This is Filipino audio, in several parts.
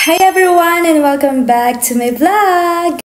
Hi everyone and welcome back to my vlog!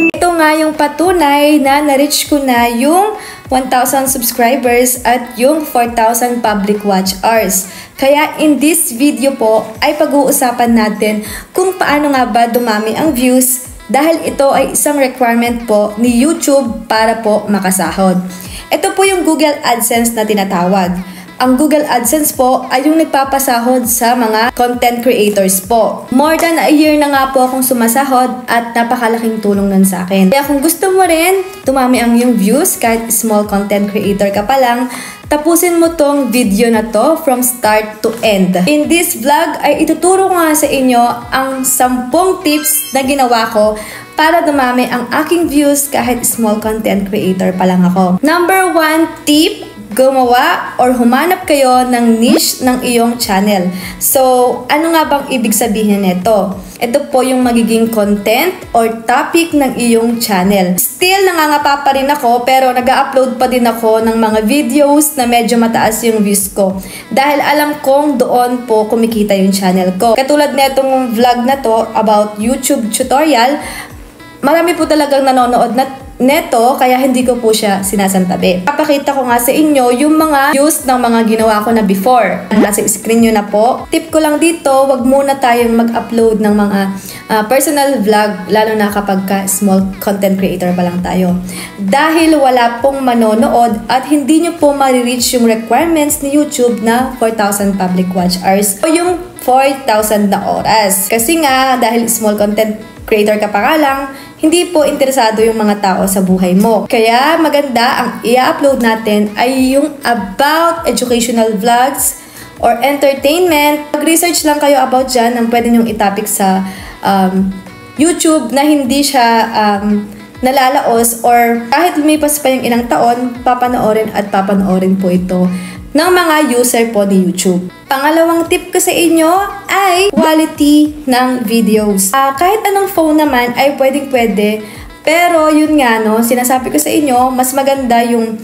Ito nga yung patunay na na-reach ko na yung 1,000 subscribers at yung 4,000 public watch hours. Kaya in this video po ay pag-uusapan natin kung paano nga ba dumami ang views dahil ito ay isang requirement po ni YouTube para po makasahod. Ito po yung Google AdSense na tinatawag. Ang Google AdSense po ay yung nagpapasahod sa mga content creators po. More than a year na nga po akong sumasahod at napakalaking tulong nun sa akin. Kaya kung gusto mo rin tumami ang iyong views kahit small content creator ka pa lang, tapusin mo tong video na to from start to end. In this vlog ay ituturo ko nga sa inyo ang 10 tips na ginawa ko para dumami ang aking views kahit small content creator pa lang ako. Number 1 tip, gumawa or humanap kayo ng niche ng iyong channel. So, ano nga bang ibig sabihin nito? Ito po yung magiging content or topic ng iyong channel. Still, nangangapa pa rin ako pero nag-upload pa din ako ng mga videos na medyo mataas yung views ko. Dahil alam kong doon po kumikita yung channel ko. Katulad netong vlog na to about YouTube tutorial, marami po talagang nanonood neto, kaya hindi ko po siya sinasantabi. Papakita ko nga sa inyo yung mga views ng mga ginawa ko na before. Nasa screen nyo na po. Tip ko lang dito, wag muna tayong mag-upload ng mga personal vlog, lalo na kapag small content creator pa lang tayo. Dahil wala pong manonood at hindi nyo po ma-reach yung requirements ni YouTube na 4,000 public watch hours o yung 4,000 na oras. Kasi nga, dahil small content creator ka pa nga lang, hindi po interesado yung mga tao sa buhay mo. Kaya maganda ang i-upload natin ay yung about educational vlogs or entertainment. Mag-research lang kayo about dyan ang pwede nyong itopic sa YouTube na hindi siya nalalaos or kahit lumipas pa yung ilang taon, papanoorin po ito ng mga user po ni YouTube. Pangalawang tip ko sa inyo ay quality ng videos. Kahit anong phone naman ay pwede. Pero yun nga no, sinasabi ko sa inyo, mas maganda yung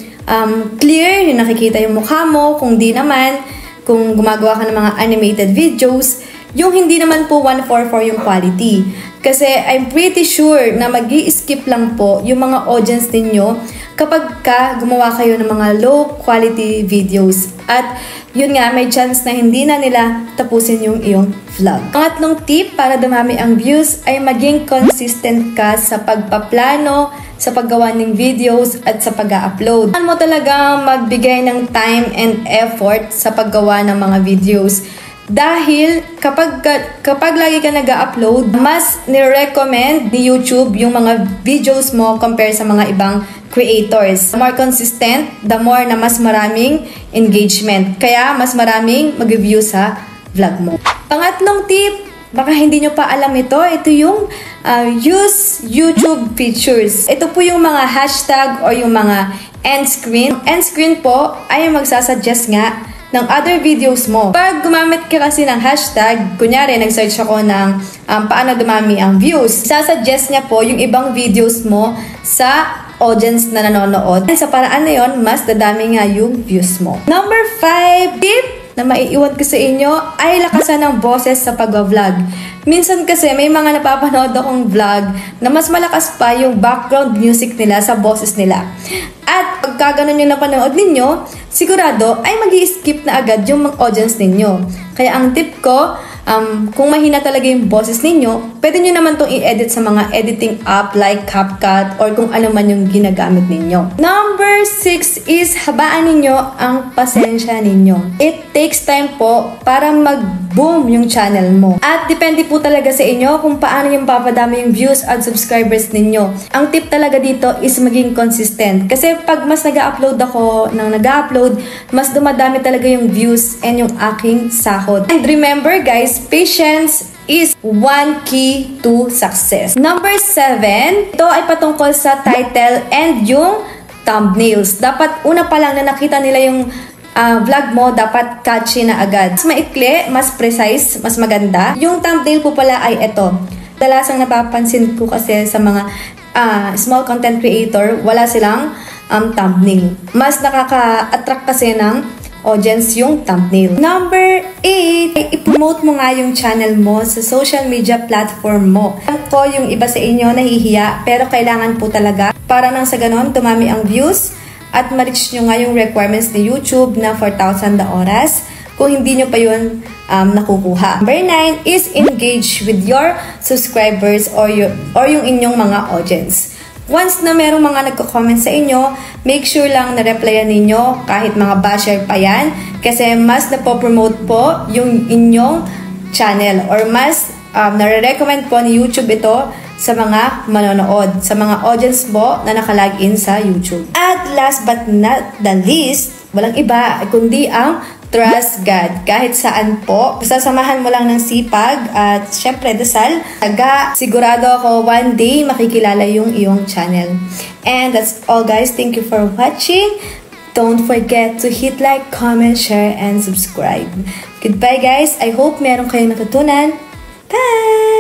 clear, yung nakikita yung mukha mo. Kung di naman, kung gumagawa ka ng mga animated videos, yung hindi naman po 144 yung quality. Kasi I'm pretty sure na mag-i-skip lang po yung mga audience ninyo kapag gumawa kayo ng mga low quality videos. At yun nga, may chance na hindi na nila tapusin yung iyong vlog. Pangatlong tip para dumami ang views ay maging consistent ka sa pagpaplano, sa paggawa ng videos at sa pag-upload. Kailangan mo talaga magbigay ng time and effort sa paggawa ng mga videos. Dahil kapag lagi ka nag-upload, mas nire-recommend ni YouTube yung mga videos mo compare sa mga ibang creators. The more consistent, the more na mas maraming engagement. Kaya mas maraming mag-view sa vlog mo. Pangatlong tip, baka hindi nyo pa alam ito yung use YouTube features. Ito po yung mga hashtag or yung mga end screen. End screen po ay magsasuggest nga ng other videos mo. Pag gumamit ka kasi ng hashtag, kunyari nag-search ako ng paano dumami ang views, sasuggest niya po yung ibang videos mo sa audience na nanonood. Sa paraan na yon, mas dadami nga yung views mo. Number 5 tip na maiiwan ko sa inyo ay lakasan ng boses sa pag-vlog. Minsan kasi may mga napapanood akong vlog na mas malakas pa yung background music nila sa boses nila. At pagka ganun yung napanood ninyo, sigurado ay mag-i-skip na agad yung mga audience ninyo. Kaya ang tip ko, kung mahina talaga yung boses ninyo, pwede nyo naman itong i-edit sa mga editing app like CapCut or kung ano man yung ginagamit ninyo. Number 6 is habaan ninyo ang pasensya ninyo. It takes time po para mag-boom yung channel mo. At depende po talaga sa inyo kung paano yung papadami yung views at subscribers ninyo. Ang tip talaga dito is maging consistent. Kasi pag mas nag-upload ako mas dumadami talaga yung views and yung aking sahod. And remember guys, patience is one key to success. Number 7, ito ay patungkol sa title and yung thumbnails. Dapat una pa lang na nakita nila yung vlog mo, dapat catchy na agad. Mas maikli, mas precise, mas maganda. Yung thumbnail po pala ay ito. Dalasang napapansin ko kasi sa mga small content creator, wala silang thumbnail. Mas nakaka-attract kasi ng audience yung thumbnail. Number 8, i-promote mo nga yung channel mo sa social media platform mo. Alam ko yung iba sa inyo nahihiya, pero kailangan po talaga para nang sa ganon dumami ang views at ma-reach nyo nga yung requirements ni YouTube na 4,000 na oras kung hindi nyo pa yun nakukuha. Number 9 is engage with your subscribers or yung inyong mga audience. Once na merong mga nagko-comment sa inyo, make sure lang na replyan ninyo kahit mga basher pa yan kasi mas napopromote po yung inyong channel or mas nare-recommend po ni YouTube ito sa mga manonood, sa mga audience mo na nakalagin sa YouTube. At last but not the least, walang iba kundi ang trust God. Kahit saan po, sasamahan mo lang ng sipag at syempre dasal. Sigurado ako one day makikilala yung iyong channel. And that's all guys. Thank you for watching. Don't forget to hit like, comment, share, and subscribe. Goodbye guys. I hope meron kayong natutunan. Bye!